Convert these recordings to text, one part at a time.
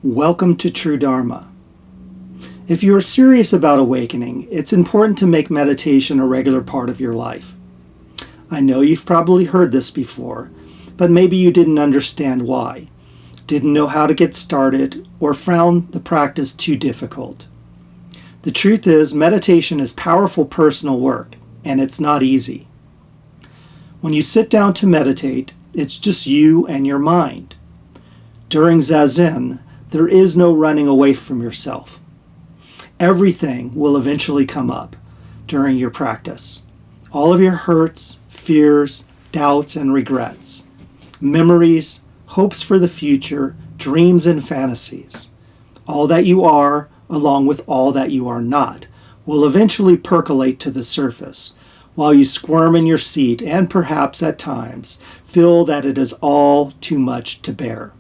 Welcome to True Dharma. If you are serious about awakening, it's important to make meditation a regular part of your life. I know you've probably heard this before, but maybe you didn't understand why, didn't know how to get started, or found the practice too difficult. The truth is, meditation is powerful personal work, and it's not easy. When you sit down to meditate, it's just you and your mind. During zazen, there is no running away from yourself. Everything will eventually come up during your practice. All of your hurts, fears, doubts, and regrets, memories, hopes for the future, dreams and fantasies, all that you are, along with all that you are not, will eventually percolate to the surface, while you squirm in your seat and perhaps at times feel that it is all too much to bear.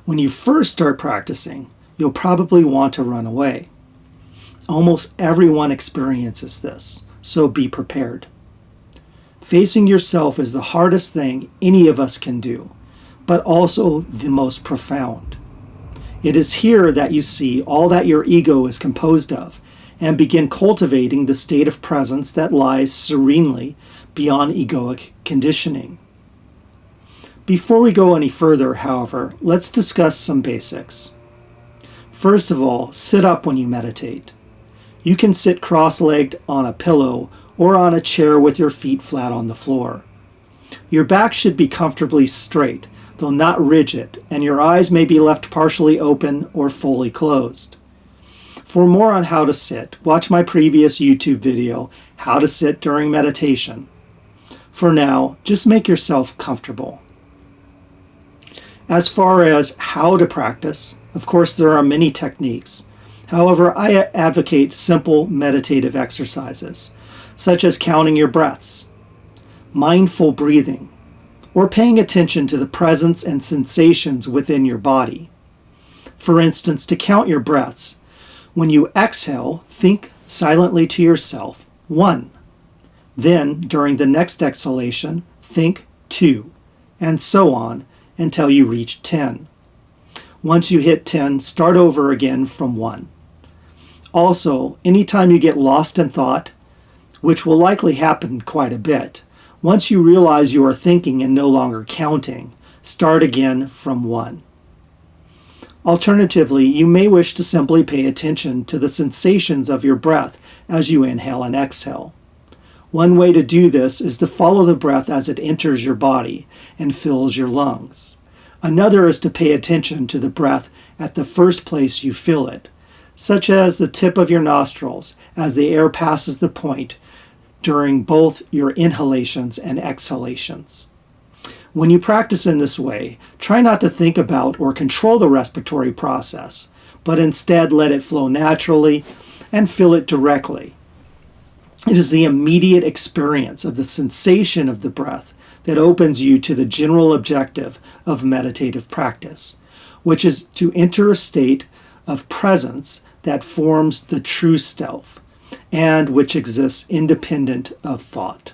When you first start practicing, you'll probably want to run away. Almost everyone experiences this, so be prepared. Facing yourself is the hardest thing any of us can do, but also the most profound. It is here that you see all that your ego is composed of and begin cultivating the state of presence that lies serenely beyond egoic conditioning. Before we go any further, however, let's discuss some basics. First of all, sit up when you meditate. You can sit cross-legged on a pillow or on a chair with your feet flat on the floor. Your back should be comfortably straight, though not rigid, and your eyes may be left partially open or fully closed. For more on how to sit, watch my previous YouTube video, How to Sit During Meditation. For now, just make yourself comfortable. As far as how to practice, of course there are many techniques. However, I advocate simple meditative exercises, such as counting your breaths, mindful breathing, or paying attention to the presence and sensations within your body. For instance, to count your breaths, when you exhale, think silently to yourself, 1. Then, during the next exhalation, think 2, and so on, until you reach 10. Once you hit 10, start over again from 1. Also, anytime you get lost in thought, which will likely happen quite a bit, once you realize you are thinking and no longer counting, start again from 1. Alternatively, you may wish to simply pay attention to the sensations of your breath as you inhale and exhale. One way to do this is to follow the breath as it enters your body and fills your lungs. Another is to pay attention to the breath at the first place you feel it, such as the tip of your nostrils as the air passes the point during both your inhalations and exhalations. When you practice in this way, try not to think about or control the respiratory process, but instead let it flow naturally and feel it directly. It is the immediate experience of the sensation of the breath that opens you to the general objective of meditative practice, which is to enter a state of presence that forms the true self, and which exists independent of thought.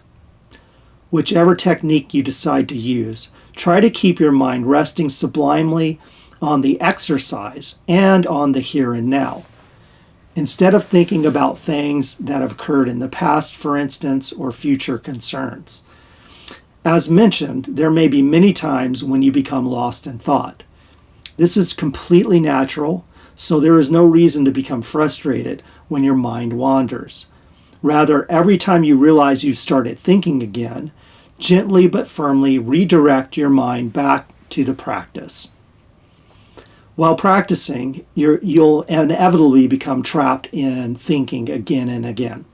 Whichever technique you decide to use, try to keep your mind resting sublimely on the exercise and on the here and now, instead of thinking about things that have occurred in the past, for instance, or future concerns. As mentioned, there may be many times when you become lost in thought. This is completely natural, so there is no reason to become frustrated when your mind wanders. Rather, every time you realize you've started thinking again, gently but firmly redirect your mind back to the practice. While practicing, you'll inevitably become trapped in thinking again and again.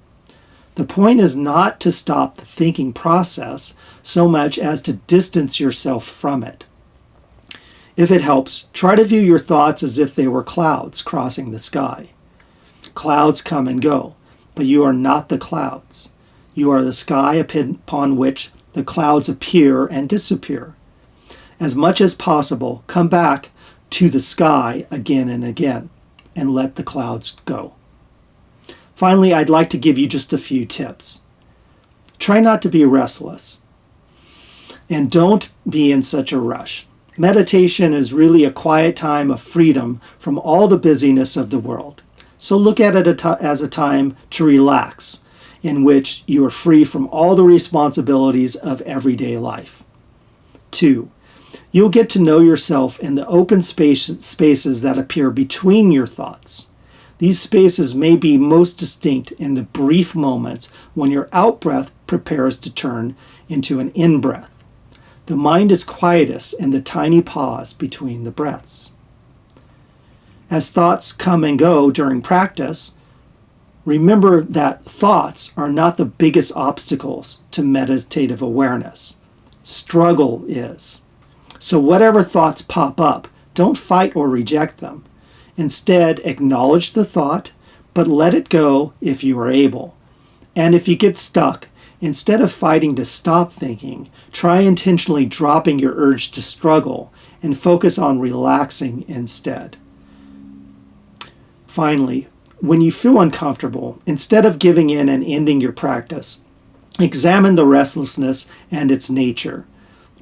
The point is not to stop the thinking process so much as to distance yourself from it. If it helps, try to view your thoughts as if they were clouds crossing the sky. Clouds come and go, but you are not the clouds. You are the sky upon which the clouds appear and disappear. As much as possible, come back to the sky again and again, and let the clouds go. Finally, I'd like to give you just a few tips. Try not to be restless, and don't be in such a rush. Meditation is really a quiet time of freedom from all the busyness of the world. So look at it as a time to relax, in which you are free from all the responsibilities of everyday life. 2. You'll get to know yourself in the open spaces that appear between your thoughts. These spaces may be most distinct in the brief moments when your out-breath prepares to turn into an in-breath. The mind is quietest in the tiny pause between the breaths. As thoughts come and go during practice, remember that thoughts are not the biggest obstacles to meditative awareness. Struggle is. So whatever thoughts pop up, don't fight or reject them. Instead, acknowledge the thought, but let it go if you are able. And if you get stuck, instead of fighting to stop thinking, try intentionally dropping your urge to struggle and focus on relaxing instead. Finally, when you feel uncomfortable, instead of giving in and ending your practice, examine the restlessness and its nature.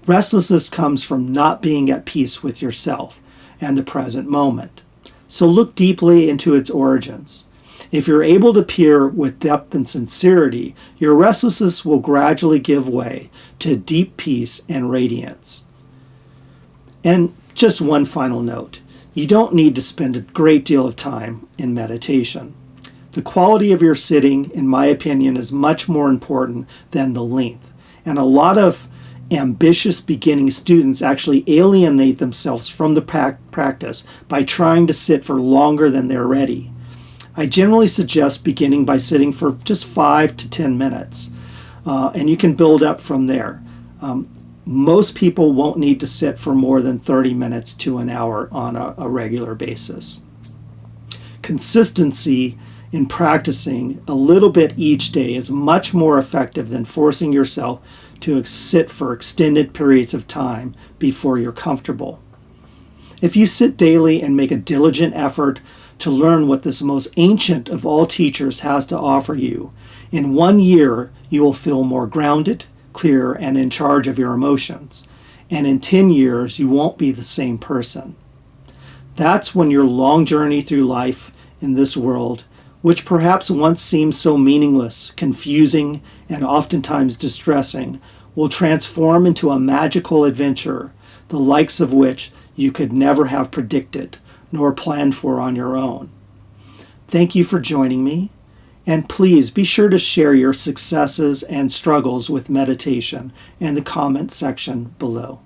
Restlessness comes from not being at peace with yourself and the present moment. So look deeply into its origins. If you're able to peer with depth and sincerity, your restlessness will gradually give way to deep peace and radiance. And just one final note. You don't need to spend a great deal of time in meditation. The quality of your sitting, in my opinion, is much more important than the length. And a lot of ambitious beginning students actually alienate themselves from the practice by trying to sit for longer than they're ready. I generally suggest beginning by sitting for just 5 to 10 minutes, and you can build up from there. Most people won't need to sit for more than 30 minutes to an hour on a regular basis. Consistency in practicing a little bit each day is much more effective than forcing yourself to sit for extended periods of time before you're comfortable. If you sit daily and make a diligent effort to learn what this most ancient of all teachers has to offer you, in 1 year you will feel more grounded, clear, and in charge of your emotions. And in 10 years you won't be the same person. That's when your long journey through life in this world, which perhaps once seemed so meaningless, confusing, and oftentimes distressing, will transform into a magical adventure, the likes of which you could never have predicted nor planned for on your own. Thank you for joining me, and please be sure to share your successes and struggles with meditation in the comment section below.